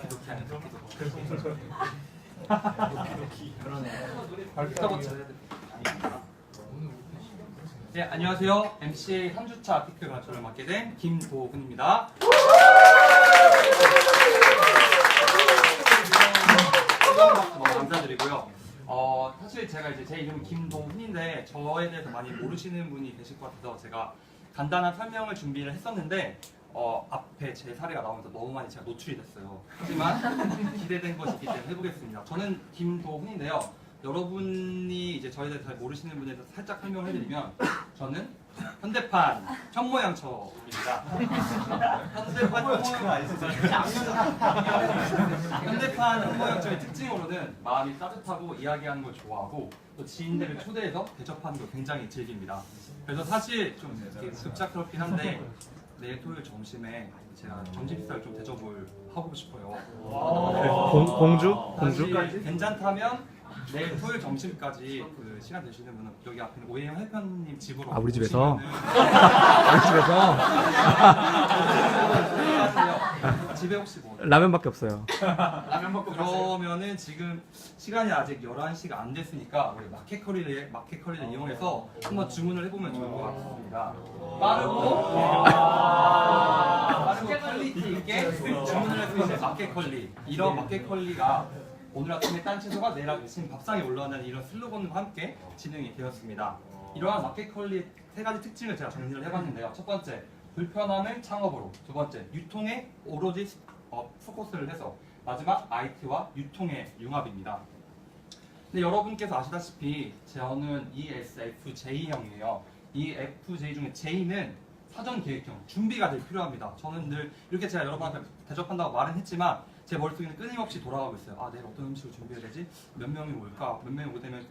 도키도키 아니야 도키도키. 그러네. 네, 안녕하세요. MCA 3주차 아티클 발표를 맡게 된 김도훈입니다. 너무 감사드리고요. 사실 제가 이제 제 이름은 김도훈인데 저에 대해서 많이 모르시는 분이 계실 것 같아서 제가 간단한 설명을 준비를 했었는데 앞에 제 사례가 나오면서 너무 많이 제가 노출이 됐어요. 하지만 기대된 것이기 때문에 해보겠습니다. 저는 김도훈인데요. 여러분이 이제 저에 대해서 잘 모르시는 분에 대해서 살짝 설명을 해드리면 저는 현대판 현모양처입니다. 현대판 현모양처의 특징으로는 마음이 따뜻하고 이야기하는 걸 좋아하고 또 지인들을 초대해서 대접하는 걸 굉장히 즐깁니다. 그래서 사실 좀 급작스럽긴 한데 내일 토요일 점심에 제가 점심 식사를 좀 대접을 하고 싶어요. 공주? 사실 괜찮다면 내일 토요일 점심까지 그 시간 되시는 분은 여기 앞에 있는 오해영 해편님 집으로 우리 집에서? 오시면은 우리 집에서 집에 혹시 뭐 라면밖에 없어요. 라면 먹고 그러면은 지금 시간이 아직 11시가 안 됐으니까 우리 마켓컬리를 이용해서 한번 주문을 해보면 좋을 것 같습니다. 빠르고 퀄리티 있게 주문을 할 수 있는 마켓컬리. 이런 마켓컬리가 오늘 아침에 딴 채소가 내일 아침 밥상에 올라온다는 이런 슬로건과 함께 진행이 되었습니다. 이러한 마켓컬리의 세 가지 특징을 제가 정리를 해봤는데요. 첫 번째, 불편함을 창업으로. 두 번째, 유통에 오로지 포커스를 해서. 마지막, IT와 유통의 융합입니다. 근데 여러분께서 아시다시피 저는 ESFJ형이에요. EFJ 중에 J는 사전 계획형, 준비가 늘 필요합니다. 저는 늘 이렇게 제가 여러분한테 대접한다고 말은 했지만 제 머릿속에는 끊임없이 돌아가고 있어요. 아, 내일 어떤 음식을 준비해야 되지? 몇 명이 올까? 몇 명이 오게 되면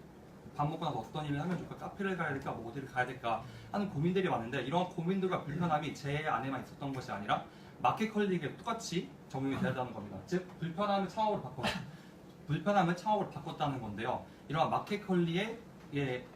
밥 먹고 나서 어떤 일을 하면 좋을까? 카페를 가야 될까? 뭐 어디를 가야 될까? 하는 고민들이 많은데 이런 고민들과 불편함이 제 안에만 있었던 것이 아니라 마켓컬리에게 똑같이 적용이 되었다는 겁니다. 즉, 불편함을 창업으로 바꿨다는 건데요. 이러한 마켓컬리의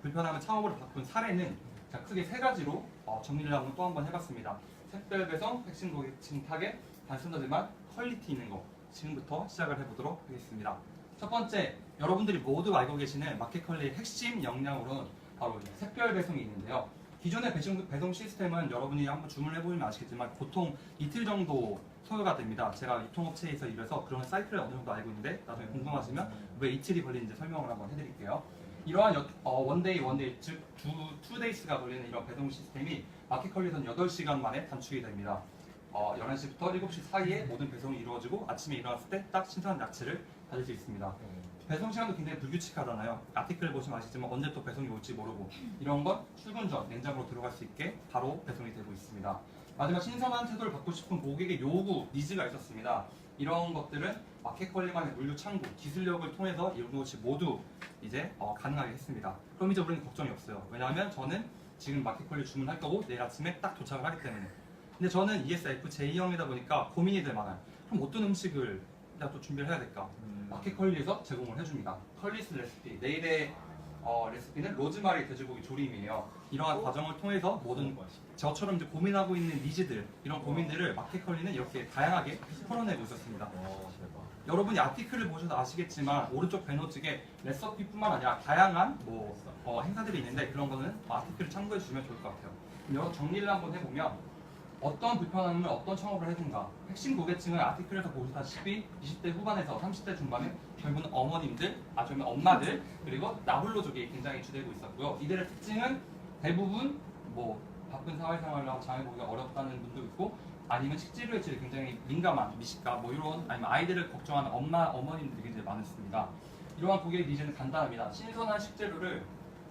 불편함을 창업으로 바꾼 사례는 크게 세 가지로 정리를 하고 또 한번 해봤습니다. 색별 배송, 핵심 고객층 타겟, 단순하지만 퀄리티 있는 거. 지금부터 시작을 해보도록 하겠습니다. 첫 번째, 여러분들이 모두 알고 계시는 마켓컬리의 핵심 역량으로는 바로 색별 배송이 있는데요. 기존의 배송 시스템은 여러분이 한번 주문을 해보면 아시겠지만 보통 이틀 정도 소요가 됩니다. 제가 유통업체에서 일해서 그런 사이클을 어느 정도 알고 있는데 나중에 궁금하시면 왜 이틀이 걸리는지 설명을 한번 해드릴게요. 이러한 원데이, 즉 투데이스가 걸리는 이런 배송 시스템이 마켓컬리에서는 8시간 만에 단축이 됩니다. 11시부터 7시 사이에 모든 배송이 이루어지고 아침에 일어났을 때 딱 신선한 야채를 받을 수 있습니다. 배송 시간도 굉장히 불규칙하잖아요. 아티클을 보시면 아시지만 언제 또 배송이 올지 모르고 이런 건 출근 전 냉장고로 들어갈 수 있게 바로 배송이 되고 있습니다. 마지막, 신선한 태도를 받고 싶은 고객의 요구, 니즈가 있었습니다. 이런 것들은 마켓컬리만의 물류 창구, 기술력을 통해서 이런 것이 모두 이제 가능하게 했습니다. 그럼 이제 우리는 걱정이 없어요. 왜냐하면 저는 지금 마켓컬리 주문할 거고 내일 아침에 딱 도착을 하기 때문에. 근데 저는 ESFJ형이다 보니까 고민이 될 만한, 그럼 어떤 음식을 내가 또 준비를 해야 될까? 마켓컬리에서 제공을 해줍니다. 컬리스 레시피, 내일의 레시피는 로즈마리 돼지고기 조림이에요. 이러한 과정을 통해서 모든 저처럼 이제 고민하고 있는 니즈들, 이런 고민들을 마켓컬리는 이렇게 다양하게 풀어내고 있었습니다. 여러분이 아티클을 보셔서 아시겠지만 오른쪽 배너측에 레시피뿐만 아니라 다양한 행사들이 있는데 그런 거는 아티클을 참고해 주시면 좋을 것 같아요. 그럼 여러 정리를 한번 해보면 어떤 불편함을 어떤 창업을 해준가. 핵심 고객층은 아티클에서 보시다시피 20대 후반에서 30대 중반의 젊은 어머님들, 젊은 엄마들, 그리고 나홀로족이 굉장히 주되고 있었고요. 이들의 특징은 대부분 바쁜 사회생활로 장애 보기가 어렵다는 분도 있고, 아니면 식재료의 질에 굉장히 민감한 미식가, 이런, 아니면 아이들을 걱정하는 어머님들이 굉장히 많았습니다. 이러한 고객의 니즈는 간단합니다. 신선한 식재료를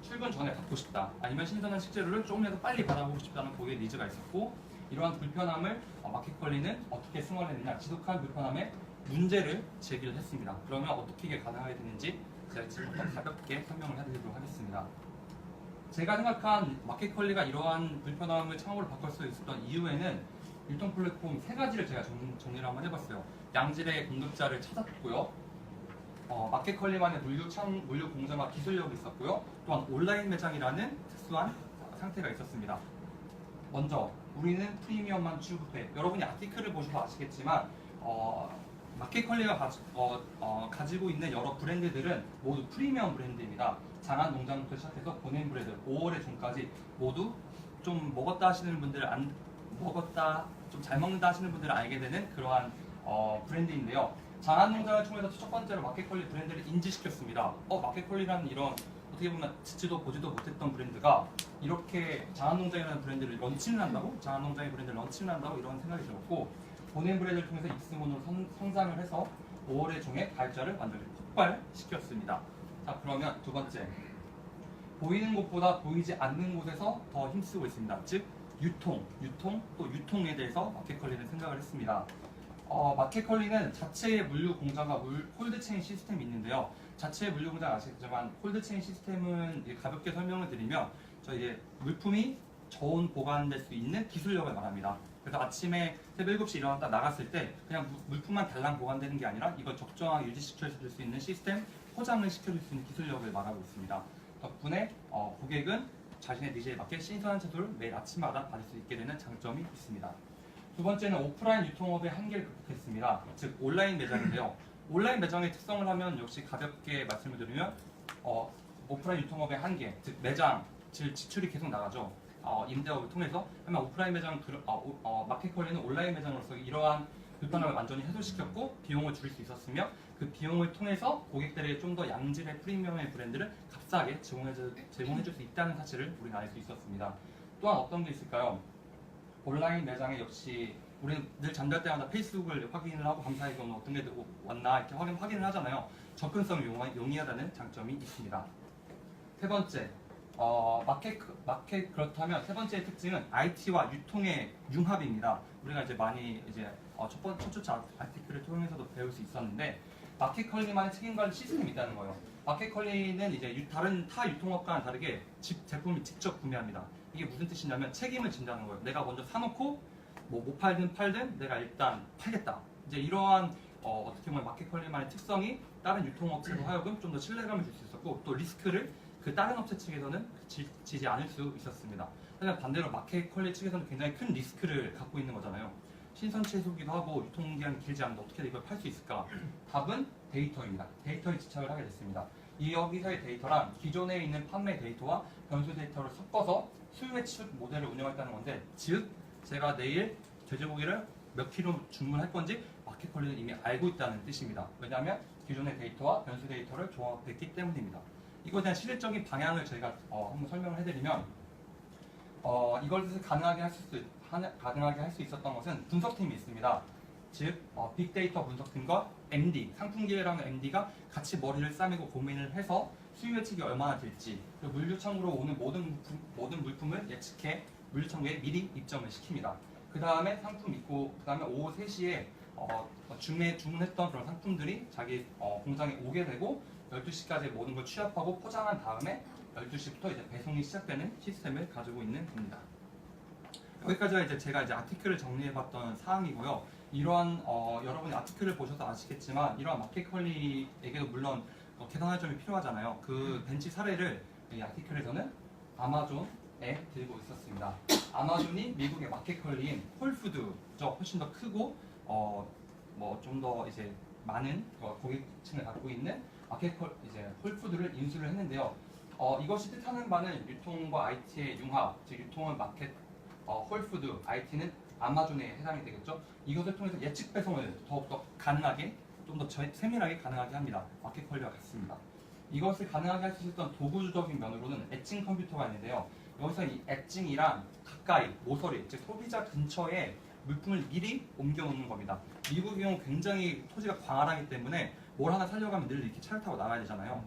출근 전에 받고 싶다, 아니면 신선한 식재료를 조금이라도 빨리 받아보고 싶다는 고객의 니즈가 있었고, 이러한 불편함을 마켓컬리는 어떻게 승화했느냐, 지독한 불편함의 문제를 제기를 했습니다. 그러면 어떻게 이게 가능하게 됐는지 제가 지금부터 가볍게 설명을 해드리도록 하겠습니다. 제가 생각한 마켓컬리가 이러한 불편함을 창업으로 바꿀 수 있었던 이유에는 유통 플랫폼 세 가지를 제가 정리를 한번 해봤어요. 양질의 공급자를 찾았고요. 마켓컬리만의 물류 공정화 기술력이 있었고요. 또한 온라인 매장이라는 특수한 상태가 있었습니다. 먼저 우리는 프리미엄만 취급해. 여러분이 아티클을 보셔서 아시겠지만 마켓컬리가 가지고 있는 여러 브랜드들은 모두 프리미엄 브랜드입니다. 장안 농장부터 시작해서 보냄 브랜드, 5월의 종까지 모두 좀 먹었다 하시는 분들 안 먹었다 좀 잘 먹는다 하시는 분들은 알게 되는 그러한 브랜드인데요. 장안 농장을 통해서 첫 번째로 마켓컬리 브랜드를 인지시켰습니다. 마켓컬리라는 이런 어떻게 보면 듣지도 보지도 못했던 브랜드가 이렇게 장안농장이라는 브랜드를 런칭을 한다고? 장안농장의 브랜드를 런칭을 한다고? 이런 생각이 들었고 보냄 브랜드를 통해서 입소문으로 성장을 해서 5월의 종의 가입자를 완전히 폭발시켰습니다. 자, 그러면 두 번째, 보이는 곳보다 보이지 않는 곳에서 더 힘쓰고 있습니다. 즉 유통 또 유통에 대해서 마켓컬리는 생각을 했습니다. 마켓컬리는 자체의 물류 공장과 콜드체인 시스템이 있는데요. 자체의 물류 공장 아시겠지만 콜드체인 시스템은 가볍게 설명을 드리면 저희 물품이 저온 보관될 수 있는 기술력을 말합니다. 그래서 아침에 새벽 7시 일어났다 나갔을 때 그냥 물품만 달랑 보관되는 게 아니라 이걸 적정하게 유지시켜줄 수 있는 시스템, 포장을 시켜줄 수 있는 기술력을 말하고 있습니다. 덕분에 고객은 자신의 니즈에 맞게 신선한 채소를 매일 아침마다 받을 수 있게 되는 장점이 있습니다. 두 번째는 오프라인 유통업의 한계를 극복했습니다. 즉 온라인 매장인데요. 온라인 매장의 특성을 하면 역시 가볍게 말씀을 드리면 오프라인 유통업의 한계, 즉 매장, 즉 지출이 계속 나가죠. 임대업을 통해서 하면 오프라인 매장 마켓컬리는 온라인 매장으로서 이러한 불편함을 완전히 해소시켰고 비용을 줄일 수 있었으며 그 비용을 통해서 고객들에게 좀 더 양질의 프리미엄의 브랜드를 값싸게 제공해줄 수 있다는 사실을 우리는 알 수 있었습니다. 또한 어떤 게 있을까요? 온라인 매장에 역시 우리는 늘 잠잘 때마다 페이스북을 확인을 하고 감사하게 오늘 어떤 게 왔나 이렇게 확인을 하잖아요. 접근성이 용이하다는 장점이 있습니다. 세 번째, 마켓 그렇다면 세 번째 특징은 IT와 유통의 융합입니다. 우리가 이제 많이 첫 주차 아티클을 통해서도 배울 수 있었는데 마켓컬리만의 책임관리 시스템이 있다는 거예요. 마켓컬리는 이제 다른 타 유통업과는 다르게 제품을 직접 구매합니다. 이게 무슨 뜻이냐면 책임을 진다는 거예요. 내가 먼저 사놓고 못 팔든 내가 일단 팔겠다. 이제 이러한 어떻게 보면 마켓컬리만의 특성이 다른 유통업체로 하여금 좀 더 신뢰감을 줄 수 있었고 또 리스크를 그 다른 업체 측에서는 지지 않을 수 있었습니다. 하지만 반대로 마켓컬리 측에서는 굉장히 큰 리스크를 갖고 있는 거잖아요. 신선 채소기도 하고 유통기한이 길지 않은데 어떻게 이걸 팔 수 있을까? 답은 데이터입니다. 데이터에 집착을 하게 됐습니다. 여기서의 데이터란 기존에 있는 판매 데이터와 변수 데이터를 섞어서 수요의 추측 모델을 운영했다는 건데 즉 제가 내일 돼지고기를 몇 킬로 주문할 건지 마켓컬리는 이미 알고 있다는 뜻입니다. 왜냐하면 기존의 데이터와 변수 데이터를 조합했기 때문입니다. 이거에 대한 실질적인 방향을 저희가 한번 설명을 해드리면 이것을 가능하게 할 수 있었던 것은 분석팀이 있습니다. 즉 빅데이터 분석팀과 MD, 상품기획이라는 MD가 같이 머리를 싸매고 고민을 해서 수요 예측이 얼마나 될지 그리고 물류창고로 오는 모든 물품을 예측해 물류창고에 미리 입점을 시킵니다. 그 다음에 상품 있고 그 다음에 오후 3시에 주문했던 그런 상품들이 자기 공장에 오게 되고 12시까지 모든 걸 취합하고 포장한 다음에 12시부터 이제 배송이 시작되는 시스템을 가지고 있는 겁니다. 여기까지가 이제 제가 아티클을 정리해봤던 사항이고요. 이러한 여러분이 아티클을 보셔서 아시겠지만 이러한 마켓컬리에게도 물론 개선할 점이 필요하잖아요. 그 벤치 사례를 이 아티클에서는 아마존에 들고 있었습니다. 아마존이 미국의 마켓컬리인 홀푸드죠. 훨씬 더 크고 좀 더 이제 많은 고객층을 갖고 있는 홀푸드를 인수를 했는데요. 이것이 뜻하는 바는 유통과 IT의 융합, 즉 유통은 마켓, 홀푸드, IT는 아마존에 해당이 되겠죠. 이것을 통해서 예측 배송을 더욱더 가능하게, 좀 더 세밀하게 가능하게 합니다. 마켓컬리와 같습니다. 이것을 가능하게 할 수 있었던 도구적인 면으로는 엣징 컴퓨터가 있는데요. 여기서 이 엣징이랑 가까이, 모서리, 즉 소비자 근처에 물품을 미리 옮겨놓는 겁니다. 미국의 경우 굉장히 토지가 광활하기 때문에 뭘 하나 살려가면 늘 이렇게 차를 타고 나가야 되잖아요.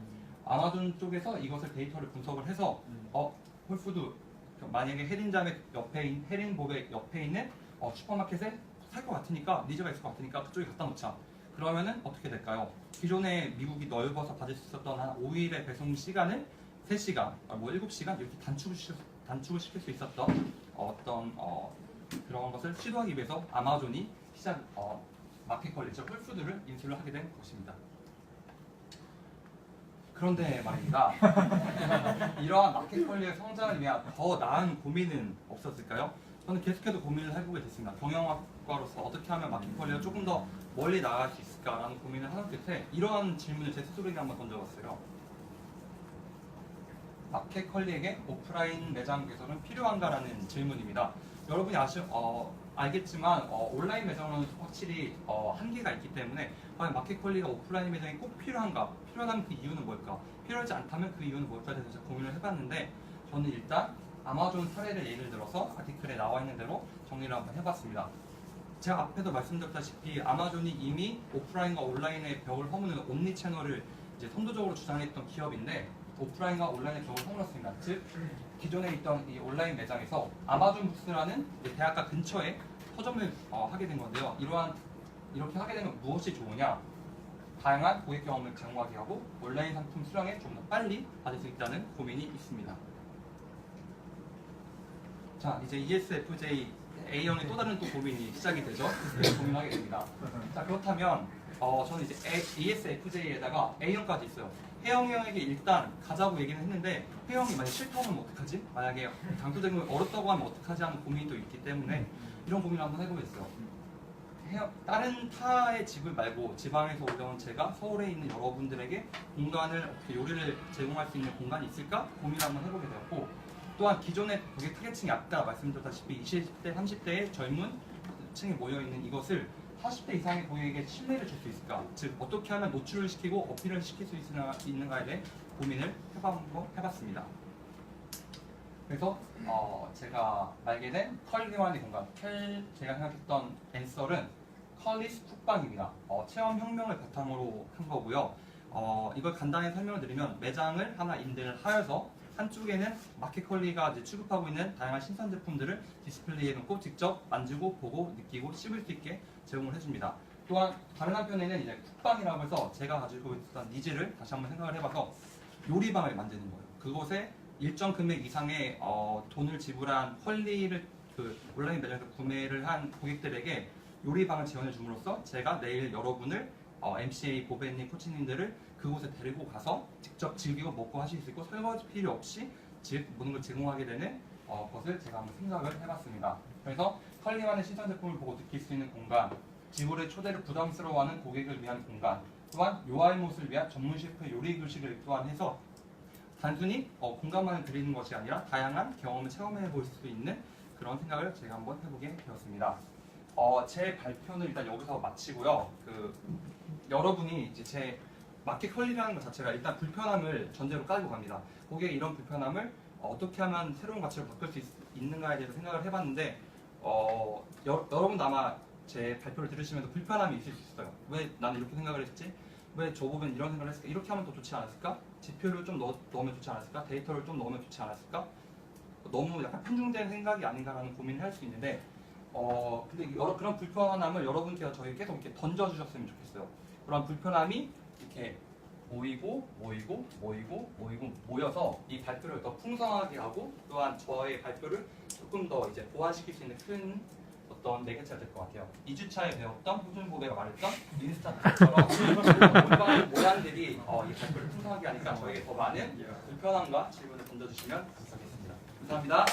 아마존 쪽에서 이것을 데이터를 분석을 해서 홀푸드 만약에 헤린보백 옆에 있는 슈퍼마켓에 살 것 같으니까 니즈가 있을 것 같으니까 그쪽에 갖다 놓자. 그러면은 어떻게 될까요? 기존에 미국이 넓어서 받을 수 있었던 한 5일의 배송 시간을 3시간, 7시간 이렇게 단축을 시킬 수 있었던 그런 것을 시도하기 위해서 아마존이 마켓컬리, 즉 홀푸드를 인수를 하게 된 것입니다. 그런데 말입니다. 이러한 마켓컬리의 성장을 위한 더 나은 고민은 없었을까요? 저는 계속해서 고민을 해보게 됐습니다. 국가로서 어떻게 하면 마켓 컬리가 조금 더 멀리 나아갈 수 있을까라는 고민을 하는 끝에 이러한 질문을 제 스스로에게 한번 던져봤어요. 마켓 컬리에게 오프라인 매장 개설은 필요한가라는 질문입니다. 여러분이 알겠지만 온라인 매장은 확실히 한계가 있기 때문에 과연 마켓 컬리가 오프라인 매장이 꼭 필요한가? 필요하다면 그 이유는 뭘까? 필요하지 않다면 그 이유는 뭘까에 대해서 고민을 해봤는데 저는 일단 아마존 사례를 예를 들어서 아티클에 나와 있는 대로 정리를 한번 해봤습니다. 제가 앞에도 말씀드렸다시피 아마존이 이미 오프라인과 온라인의 벽을 허무는 옴니 채널을 이제 선도적으로 주장했던 기업인데 오프라인과 온라인의 벽을 허물었습니다. 즉 기존에 있던 이 온라인 매장에서 아마존 부스라는 대학가 근처에 서점을 하게 된 건데요. 이렇게 하게 되면 무엇이 좋으냐? 다양한 고객 경험을 제공하게 하고 온라인 상품 수량에 좀 더 빨리 받을 수 있다는 고민이 있습니다. 자, 이제 ESFJ A형의 또 다른 또 고민이 시작이 되죠. 고민하게 됩니다. 자, 그렇다면 저는 이제 ESFJ에다가 A형까지 있어요. A형에게 일단 가자고 얘기는 했는데 A형이 만약 싫다고 하면 어떡하지? 만약에 강조적인 걸 어렵다고 하면 어떡하지 하는 고민이 또 있기 때문에 이런 고민을 한번 해보겠어요. 다른 타의 집을 말고 지방에서 오던 제가 서울에 있는 여러분들에게 공간을 어떻게 요리를 제공할 수 있는 공간이 있을까? 고민을 한번 해보게 되었고 또한 기존의 고객 타겟층이 아까 말씀드렸다시피 20대, 30대의 젊은 층이 모여있는 이것을 40대 이상의 고객에게 신뢰를 줄 수 있을까? 즉 어떻게 하면 노출을 시키고 어필을 시킬 수 있는가에 대해 고민을 해봤습니다. 그래서 제가 알게 된 컬리만의 공간, 제가 생각했던 앤서는 컬리스 쿡방입니다. 체험혁명을 바탕으로 한 거고요. 이걸 간단히 설명을 드리면 매장을 하나 임대를 하여서 한쪽에는 마켓컬리가 이제 취급하고 있는 다양한 신선 제품들을 디스플레이해 놓고 직접 만지고 보고 느끼고 씹을 수 있게 제공을 해줍니다. 또한 다른 한편에는 이제 쿡방이라고 해서 제가 가지고 있었던 니즈를 다시 한번 생각을 해봐서 요리방을 만드는 거예요. 그곳에 일정 금액 이상의 돈을 지불한 컬리를 그 온라인 매장에서 구매를 한 고객들에게 요리방을 지원해 줌으로써 제가 내일 여러분을 MCA, 보배님, 코치님들을 그곳에 데리고 가서 직접 즐기고 먹고 하실 수 있고 설거지 필요 없이 모든 걸 제공하게 되는 것을 제가 한번 생각을 해봤습니다. 그래서 컬리만의 신선 제품을 보고 느낄 수 있는 공간, 지불의 초대를 부담스러워하는 고객을 위한 공간, 또한 요알못을 위한 전문 셰프의 요리 교실을 또한 해서 단순히 공간만을 드리는 것이 아니라 다양한 경험을 체험해 볼 수 있는 그런 생각을 제가 한번 해보게 되었습니다. 제 발표는 일단 여기서 마치고요. 여러분이 이제 제 마켓 컬리라는 것 자체가 일단 불편함을 전제로 깔고 갑니다. 고객의 이런 불편함을 어떻게 하면 새로운 가치로 바꿀 수 있는가에 대해서 생각을 해봤는데 여러분도 아마 제 발표를 들으시면서 불편함이 있을 수 있어요. 왜 나는 이렇게 생각을 했지? 왜 저 부분 이런 생각을 했을까? 이렇게 하면 더 좋지 않았을까? 지표를 좀 넣으면 좋지 않았을까? 데이터를 좀 넣으면 좋지 않았을까? 너무 약간 편중된 생각이 아닌가라는 고민을 할 수 있는데 근데 그런 불편함을 여러분께서 저에게 계속 이렇게 던져주셨으면 좋겠어요. 그런 불편함이 이렇게 모여서 이 발표를 더 풍성하게 하고 또한 저의 발표를 조금 더 이제 보완시킬 수 있는 큰 어떤 매개체가 될 것 같아요. 2주차에 배웠던 호준 보배가 말했던 인스타처럼 올바른 모양들이 이 발표를 풍성하게 하니까 저에게 더 많은 불편함과 질문을 던져주시면 감사하겠습니다. 감사합니다.